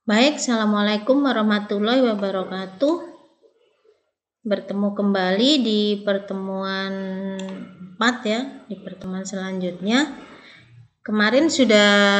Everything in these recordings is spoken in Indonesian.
Baik, Assalamualaikum warahmatullahi wabarakatuh. Bertemu kembali di pertemuan 4 ya, di pertemuan selanjutnya. Kemarin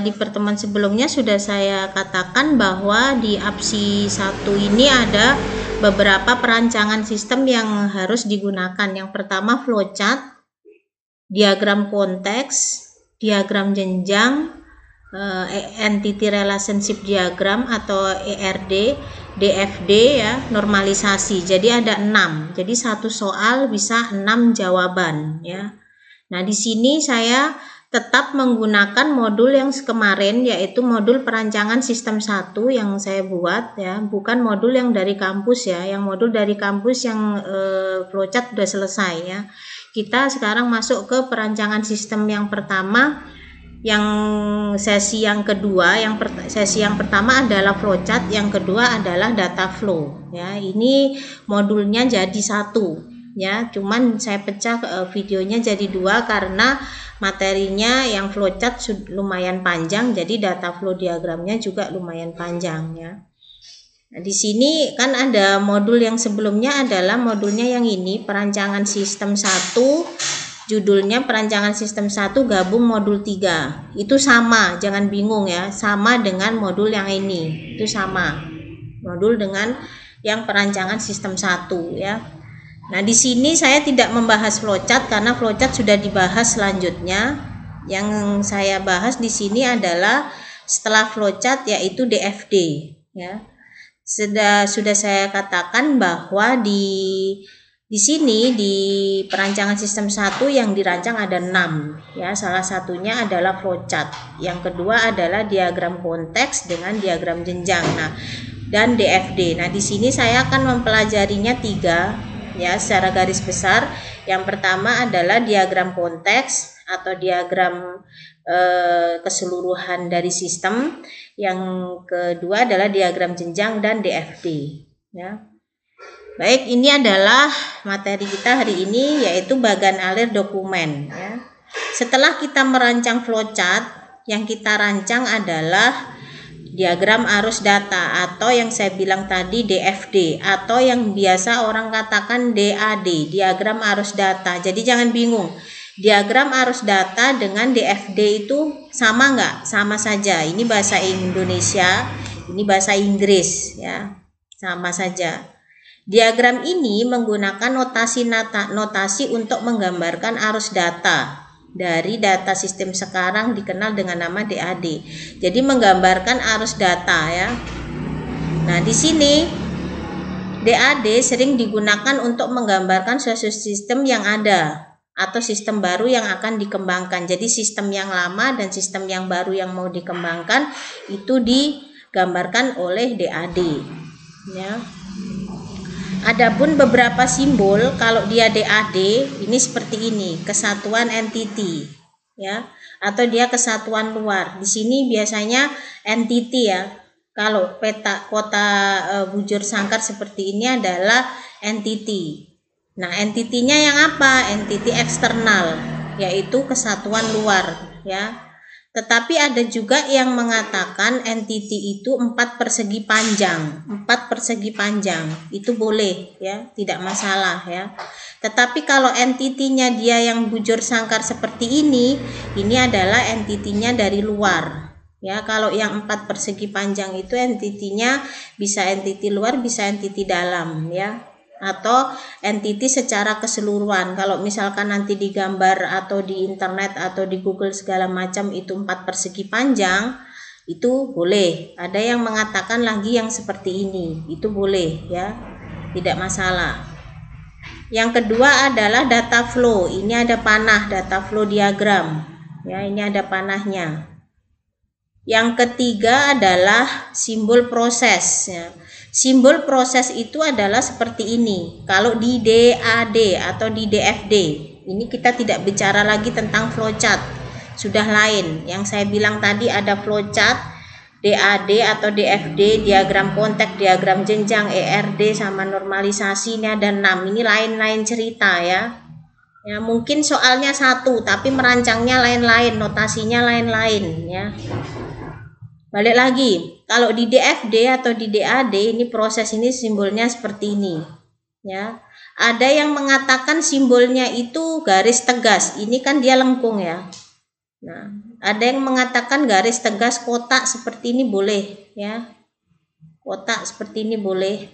di pertemuan sebelumnya sudah saya katakan bahwa di APSI 1 ini ada beberapa perancangan sistem yang harus digunakan. Yang pertama flowchart, diagram konteks, diagram jenjang, Entity Relationship Diagram atau ERD, DFD ya, normalisasi. Jadi ada 6. Jadi satu soal bisa 6 jawaban ya. Nah, di sini saya tetap menggunakan modul yang kemarin, yaitu modul perancangan sistem 1 yang saya buat ya, bukan modul yang dari kampus ya. Yang modul dari kampus yang flowchart sudah selesai ya. Kita sekarang masuk ke perancangan sistem yang pertama, yang sesi yang kedua. Sesi yang pertama adalah flowchart, yang kedua adalah data flow ya. Ini modulnya jadi satu ya, cuman saya pecah videonya jadi dua karena materinya yang flowchart lumayan panjang, jadi data flow diagramnya juga lumayan panjang ya. Nah, di sini kan ada modul yang sebelumnya adalah modulnya yang ini, perancangan sistem 1. Judulnya perancangan sistem 1 gabung modul 3. Itu sama, jangan bingung ya. Sama dengan modul yang ini. Itu sama. Modul dengan yang perancangan sistem 1 ya. Nah, di sini saya tidak membahas flowchart karena flowchart sudah dibahas selanjutnya. Yang saya bahas di sini adalah setelah flowchart yaitu DFD ya. Sudah saya katakan bahwa di sini di perancangan sistem 1 yang dirancang ada 6 ya. Salah satunya adalah flowchart. Yang kedua adalah diagram konteks dengan diagram jenjang. Nah, dan DFD. Nah, di sini saya akan mempelajarinya 3 ya secara garis besar. Yang pertama adalah diagram konteks atau diagram keseluruhan dari sistem. Yang kedua adalah diagram jenjang dan DFD ya. Baik, ini adalah materi kita hari ini, yaitu bagan alir dokumen ya. Setelah kita merancang flowchart, yang kita rancang adalah diagram arus data atau yang saya bilang tadi DFD, atau yang biasa orang katakan DAD, diagram arus data. Jadi jangan bingung, diagram arus data dengan DFD itu sama nggak? Sama saja. Ini bahasa Indonesia, ini bahasa Inggris ya, sama saja. Diagram ini menggunakan notasi untuk menggambarkan arus data dari data sistem sekarang dikenal dengan nama DAD. Jadi menggambarkan arus data ya. Nah, di sini DAD sering digunakan untuk menggambarkan suatu sistem yang ada atau sistem baru yang akan dikembangkan. Jadi sistem yang lama dan sistem yang baru yang mau dikembangkan itu digambarkan oleh DAD ya. Adapun beberapa simbol kalau dia DAD ini seperti ini, kesatuan entity ya, atau dia kesatuan luar. Di sini biasanya entity ya. Kalau peta kota bujur sangkar seperti ini adalah entity. Nah, entitinya yang apa? Entity eksternal, yaitu kesatuan luar ya. Tetapi ada juga yang mengatakan entity itu 4 persegi panjang. 4 persegi panjang itu boleh ya, tidak masalah ya. Tetapi kalau entitinya dia yang bujur sangkar seperti ini adalah entitinya dari luar ya. Kalau yang 4 persegi panjang itu entitinya bisa entiti luar, bisa entiti dalam ya, atau entity secara keseluruhan. Kalau misalkan nanti digambar atau di internet atau di Google segala macam itu 4 persegi panjang, itu boleh. Ada yang mengatakan lagi yang seperti ini, itu boleh ya, tidak masalah. Yang kedua adalah data flow. Ini ada panah, data flow diagram ya, ini ada panahnya. Yang ketiga adalah simbol proses ya. Simbol proses itu adalah seperti ini. Kalau di DAD atau di DFD, ini kita tidak bicara lagi tentang flowchart. Sudah lain. Yang saya bilang tadi ada flowchart, DAD atau DFD, diagram konteks, diagram jenjang, ERD sama normalisasi, ini ada 6. Ini lain-lain cerita ya. Ya, mungkin soalnya satu tapi merancangnya lain-lain, notasinya lain-lain ya. Balik lagi, kalau di DFD atau di DAD ini proses ini simbolnya seperti ini, ya. Ada yang mengatakan simbolnya itu garis tegas, ini kan dia lengkung ya. Nah, ada yang mengatakan garis tegas kotak seperti ini boleh, ya. Kotak seperti ini boleh,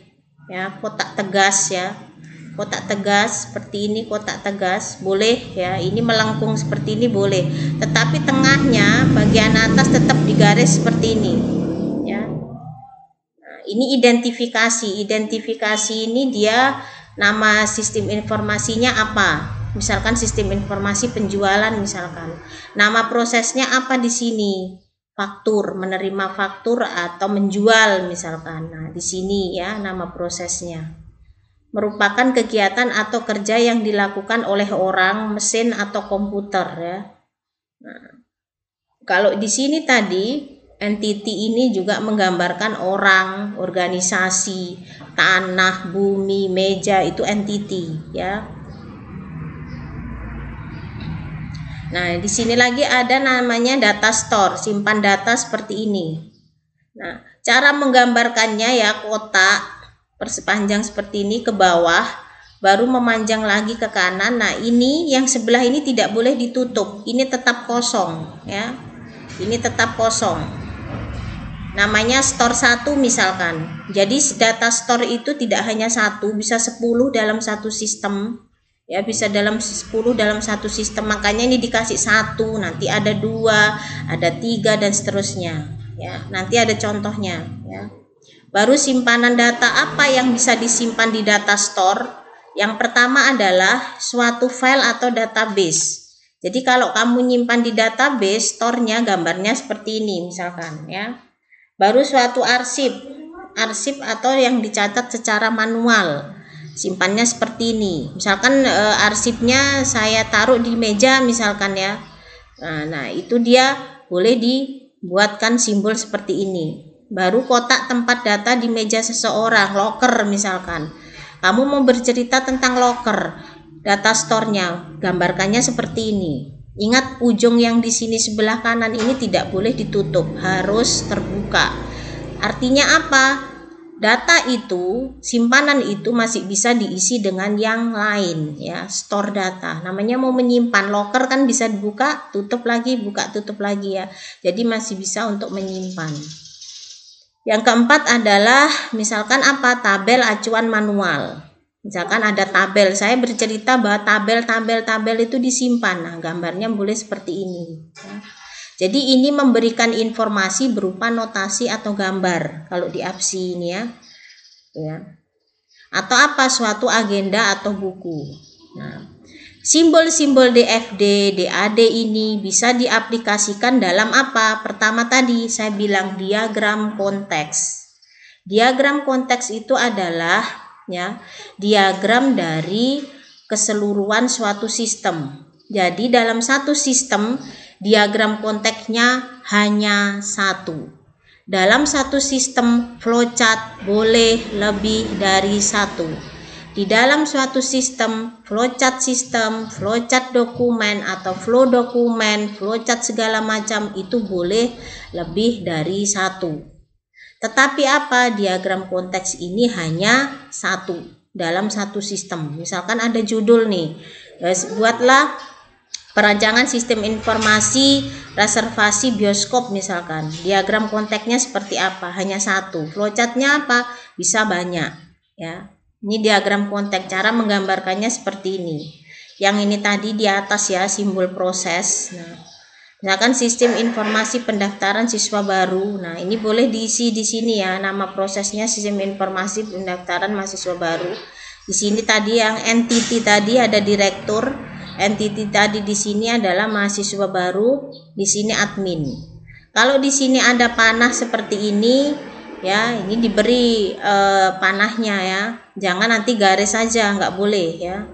ya. Kotak tegas ya. Kotak tegas seperti ini, kotak tegas boleh ya, ini melengkung seperti ini boleh, tetapi tengahnya bagian atas tetap digaris seperti ini ya. Nah, ini identifikasi ini dia nama sistem informasinya apa, misalkan sistem informasi penjualan, misalkan nama prosesnya apa di sini, faktur, menerima faktur atau menjual misalkan. Nah di sini ya nama prosesnya, merupakan kegiatan atau kerja yang dilakukan oleh orang, mesin atau komputer ya. Nah, kalau di sini tadi entity ini juga menggambarkan orang, organisasi, tanah, bumi, meja, itu entity ya. Nah, di sini lagi ada namanya data store, simpan data seperti ini. Nah, cara menggambarkannya ya kotak persepanjang seperti ini ke bawah, baru memanjang lagi ke kanan. Nah ini yang sebelah ini tidak boleh ditutup, ini tetap kosong ya, ini tetap kosong, namanya store 1 misalkan. Jadi data store itu tidak hanya satu, bisa 10 dalam satu sistem ya, bisa dalam 10 dalam satu sistem, makanya ini dikasih 1, nanti ada 2, ada 3 dan seterusnya ya, nanti ada contohnya ya. Baru simpanan data apa yang bisa disimpan di data store? Yang pertama adalah suatu file atau database. Jadi kalau kamu nyimpan di database, store-nya gambarnya seperti ini misalkan ya. Baru suatu arsip atau yang dicatat secara manual. Simpannya seperti ini. Misalkan arsipnya saya taruh di meja misalkan ya. Nah, itu dia boleh dibuatkan simbol seperti ini. Baru kotak tempat data di meja seseorang, locker misalkan. Kamu mau bercerita tentang locker, data store-nya, gambarkannya seperti ini. Ingat ujung yang di sini sebelah kanan ini tidak boleh ditutup, harus terbuka. Artinya apa? Data itu, simpanan itu masih bisa diisi dengan yang lain ya, store data. Namanya mau menyimpan, locker kan bisa dibuka, tutup lagi, buka, tutup lagi ya. Jadi masih bisa untuk menyimpan. Yang keempat adalah misalkan apa? Tabel acuan manual. Misalkan ada tabel, saya bercerita bahwa tabel itu disimpan. Nah, gambarnya boleh seperti ini. Jadi ini memberikan informasi berupa notasi atau gambar kalau di APSI ini ya. Atau apa? Suatu agenda atau buku. Nah, simbol-simbol DFD, DAD ini bisa diaplikasikan dalam apa? Pertama tadi saya bilang diagram konteks. Diagram konteks itu adalah ya, diagram dari keseluruhan suatu sistem. Jadi dalam satu sistem diagram konteksnya hanya satu. Dalam satu sistem flowchart boleh lebih dari satu. Di dalam suatu sistem, flowchart sistem, flowchart dokumen atau flow dokumen, flowchart segala macam itu boleh lebih dari satu. Tetapi apa? Diagram konteks ini hanya satu dalam satu sistem. Misalkan ada judul nih, buatlah perancangan sistem informasi reservasi bioskop misalkan. Diagram konteksnya seperti apa? Hanya satu. Flowchartnya apa? Bisa banyak ya. Ini diagram konteks, cara menggambarkannya seperti ini. Yang ini tadi di atas ya, simbol proses. Nah, misalkan sistem informasi pendaftaran siswa baru. Nah, ini boleh diisi di sini ya, nama prosesnya sistem informasi pendaftaran mahasiswa baru. Di sini tadi yang entity tadi ada direktur, entity tadi di sini adalah mahasiswa baru, di sini admin. Kalau di sini ada panah seperti ini, ya ini diberi panahnya ya, jangan nanti garis saja, nggak boleh ya.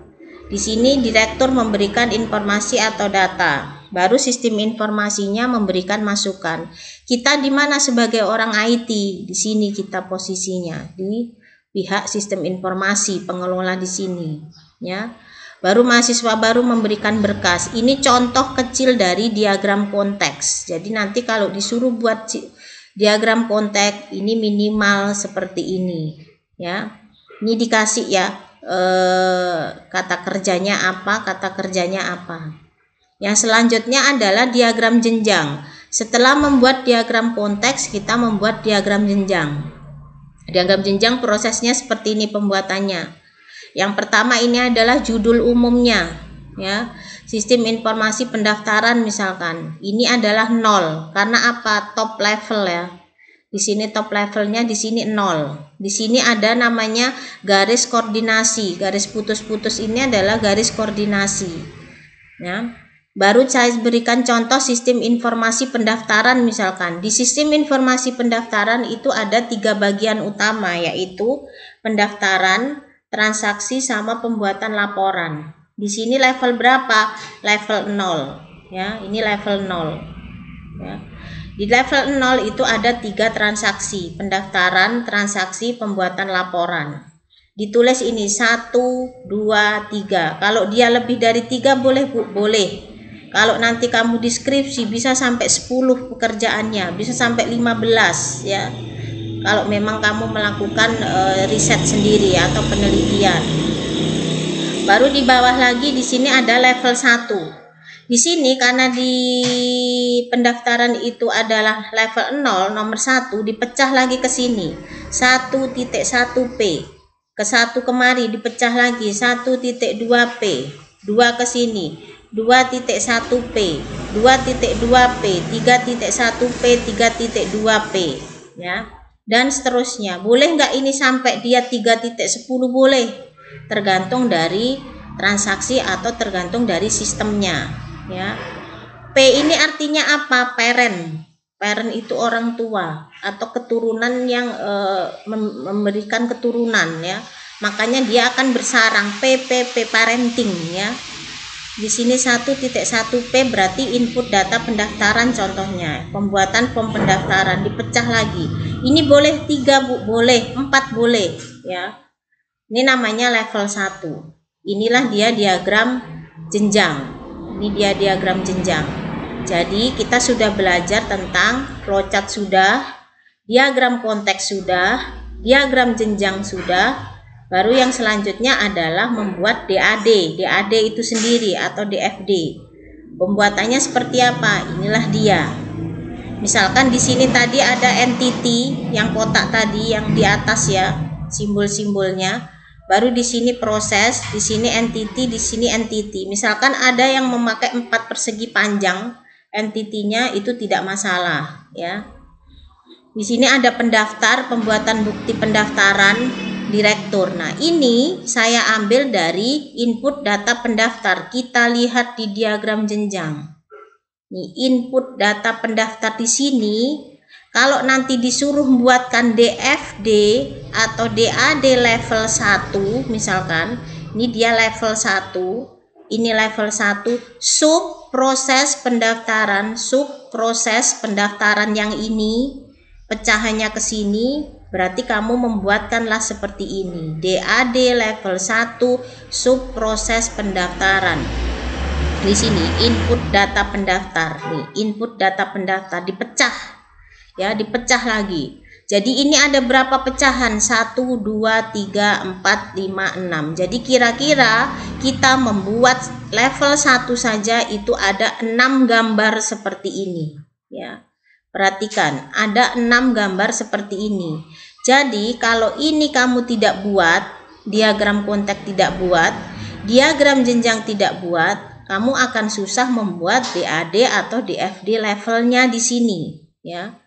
Di sini direktur memberikan informasi atau data, baru sistem informasinya memberikan masukan. Kita di mana sebagai orang IT? Di sini kita posisinya di pihak sistem informasi, pengelola di sini ya. Baru mahasiswa baru memberikan berkas. Ini contoh kecil dari diagram konteks. Jadi nanti kalau disuruh buat diagram kontak ini minimal seperti ini ya. Ini dikasih ya kata kerjanya apa, Yang selanjutnya adalah diagram jenjang. Setelah membuat diagram konteks, kita membuat diagram jenjang. Diagram jenjang prosesnya seperti ini pembuatannya. Yang pertama ini adalah judul umumnya ya. Sistem informasi pendaftaran misalkan. Ini adalah 0 karena apa? Top level ya. Di sini top levelnya, di sini 0. Di sini ada namanya garis koordinasi. Garis putus-putus ini adalah garis koordinasi. Ya. Baru saya berikan contoh sistem informasi pendaftaran misalkan. Di sistem informasi pendaftaran itu ada 3 bagian utama, yaitu pendaftaran, transaksi, sama pembuatan laporan. Di sini level berapa? Level 0. Ya, ini level 0. Ya. Di level 0 itu ada 3 transaksi, pendaftaran, transaksi, pembuatan laporan. Ditulis ini 1, 2, 3. Kalau dia lebih dari 3 boleh Bu? Boleh. Kalau nanti kamu deskripsi bisa sampai 10 pekerjaannya, bisa sampai 15 ya. Kalau memang kamu melakukan riset sendiri ya, atau penelitian. Baru di bawah lagi di sini ada level 1. Di sini karena di pendaftaran itu adalah level 0, nomor 1 dipecah lagi ke sini. 1.1P. Ke 1 kemari dipecah lagi 1.2P. 2 ke sini. 2.1P, 2.2P, 3.1P, 3.2P ya. Dan seterusnya. Boleh nggak ini sampai dia 3.10? Boleh. Tergantung dari transaksi atau tergantung dari sistemnya ya. P ini artinya apa? Parent. Parent itu orang tua atau keturunan yang memberikan keturunan ya. Makanya dia akan bersarang PPP parenting ya. Di sini 1.1P berarti input data pendaftaran contohnya. Pembuatan form pendaftaran dipecah lagi. Ini boleh 3 Bu, boleh 4 boleh ya. Ini namanya level 1. Inilah dia diagram jenjang. Ini dia diagram jenjang. Jadi kita sudah belajar tentang flowchart sudah, diagram konteks sudah, diagram jenjang sudah. Baru yang selanjutnya adalah membuat DAD. DAD itu sendiri atau DFD. Pembuatannya seperti apa? Inilah dia. Misalkan di sini tadi ada entity yang kotak tadi yang di atas ya, simbol-simbolnya. Baru di sini proses, di sini entity, di sini entity. Misalkan ada yang memakai 4 persegi panjang, entity-nya itu tidak masalah ya. Di sini ada pendaftar, pembuatan bukti pendaftaran, direktur. Nah, ini saya ambil dari input data pendaftar. Kita lihat di diagram jenjang. Nih, input data pendaftar di sini. Kalau nanti disuruh membuatkan DFD atau DAD level 1 misalkan, ini dia level 1, ini level 1, sub proses pendaftaran yang ini pecahannya ke sini. Berarti kamu membuatkanlah seperti ini. DAD level 1 sub proses pendaftaran. Di sini input data pendaftar. Nih, input data pendaftar dipecah. Ya, dipecah lagi. Jadi ini ada berapa pecahan? 1 2 3 4 5 6. Jadi kira-kira kita membuat level 1 saja itu ada 6 gambar seperti ini, ya. Perhatikan, ada 6 gambar seperti ini. Jadi kalau ini kamu tidak buat, diagram konteks tidak buat, diagram jenjang tidak buat, kamu akan susah membuat DAD atau DFD levelnya di sini ya.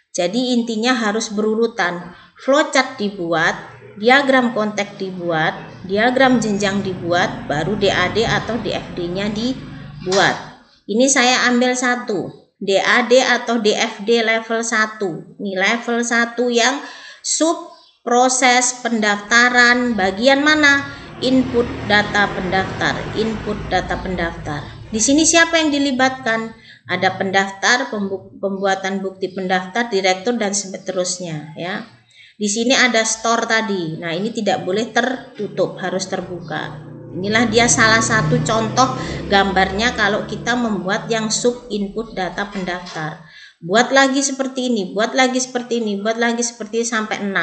Jadi intinya harus berurutan. Flowchart dibuat, diagram konteks dibuat, diagram jenjang dibuat, baru DAD atau DFD-nya dibuat. Ini saya ambil 1. DAD atau DFD level 1. Ini level 1 yang sub proses pendaftaran bagian mana? Input data pendaftar. Input data pendaftar. Di sini siapa yang dilibatkan? Ada pendaftar, pembuatan bukti pendaftar, direktur dan seterusnya ya. Di sini ada store tadi. Nah, ini tidak boleh tertutup, harus terbuka. Inilah dia salah satu contoh gambarnya kalau kita membuat yang sub input data pendaftar. buat lagi seperti ini, buat lagi seperti ini, buat lagi seperti ini sampai 6.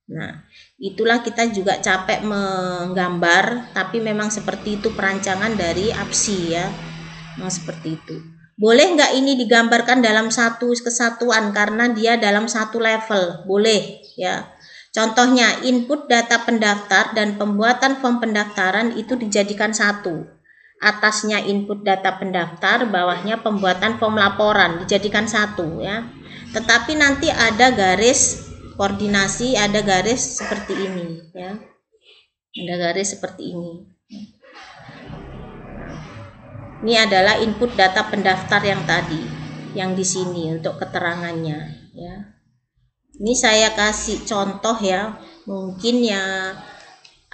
Nah, itulah kita juga capek menggambar, tapi memang seperti itu perancangan dari APSI ya. Memang seperti itu. Boleh nggak ini digambarkan dalam satu kesatuan karena dia dalam satu level? Boleh ya. Contohnya input data pendaftar dan pembuatan form pendaftaran itu dijadikan satu. Atasnya input data pendaftar, bawahnya pembuatan form laporan dijadikan satu ya. Tetapi nanti ada garis koordinasi, ada garis seperti ini ya. Ada garis seperti ini. Ini adalah input data pendaftar yang tadi, yang di sini untuk keterangannya ya. Ini saya kasih contoh ya, mungkin ya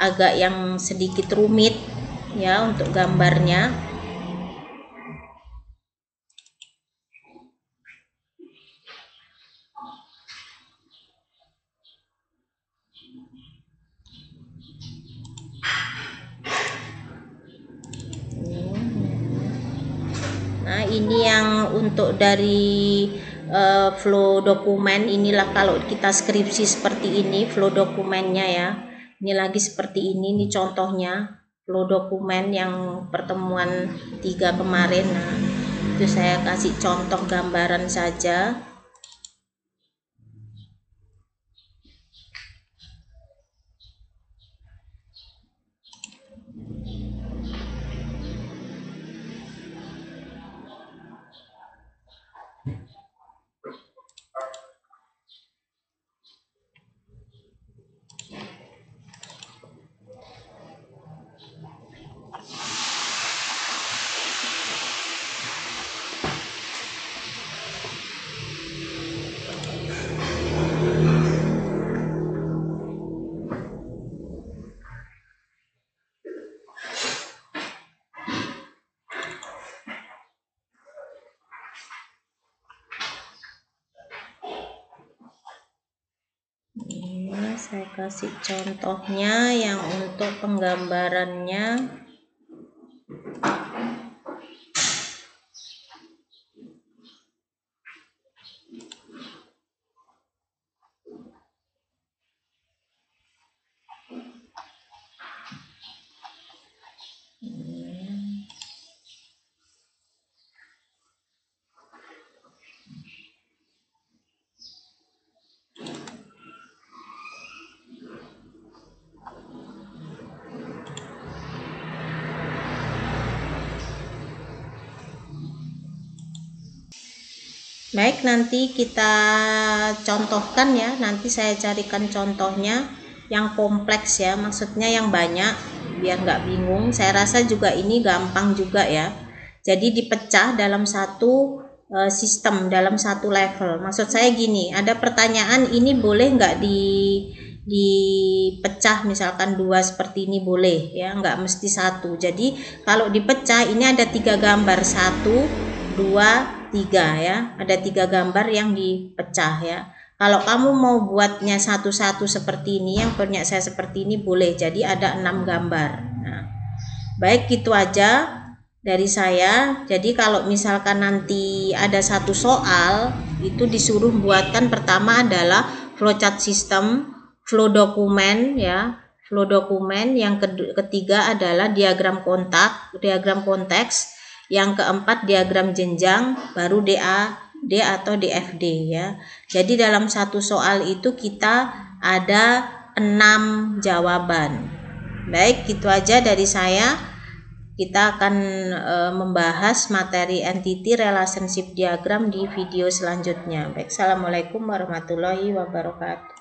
agak yang sedikit rumit ya untuk gambarnya. Nah, ini yang untuk dari flow dokumen. Inilah kalau kita skripsi seperti ini flow dokumennya ya. Ini lagi seperti ini contohnya flow dokumen yang pertemuan 3 kemarin. Nah, itu saya kasih contoh gambaran saja. Ini saya kasih contohnya yang untuk penggambarannya. Baik, nanti kita contohkan ya. Nanti saya carikan contohnya yang kompleks ya, maksudnya yang banyak biar nggak bingung. Saya rasa juga ini gampang juga ya. Jadi dipecah dalam satu sistem, dalam satu level. Maksud saya gini, ada pertanyaan ini boleh nggak dipecah misalkan 2 seperti ini boleh ya, nggak mesti satu. Jadi kalau dipecah ini ada 3 gambar, 1, 2, 3 ya, ada 3 gambar yang dipecah ya. Kalau kamu mau buatnya satu-satu seperti ini, yang punya saya seperti ini boleh, jadi ada 6 gambar. Nah, baik, gitu aja dari saya. Jadi kalau misalkan nanti ada satu soal itu disuruh buatkan, pertama adalah flowchart system, flow dokumen ya, flow dokumen. Yang ketiga adalah diagram kontak, diagram konteks. Yang keempat diagram jenjang, baru D atau DFD ya. Jadi dalam satu soal itu kita ada 6 jawaban. Baik, gitu aja dari saya. Kita akan membahas materi entity relationship diagram di video selanjutnya. Baik, assalamualaikum warahmatullahi wabarakatuh.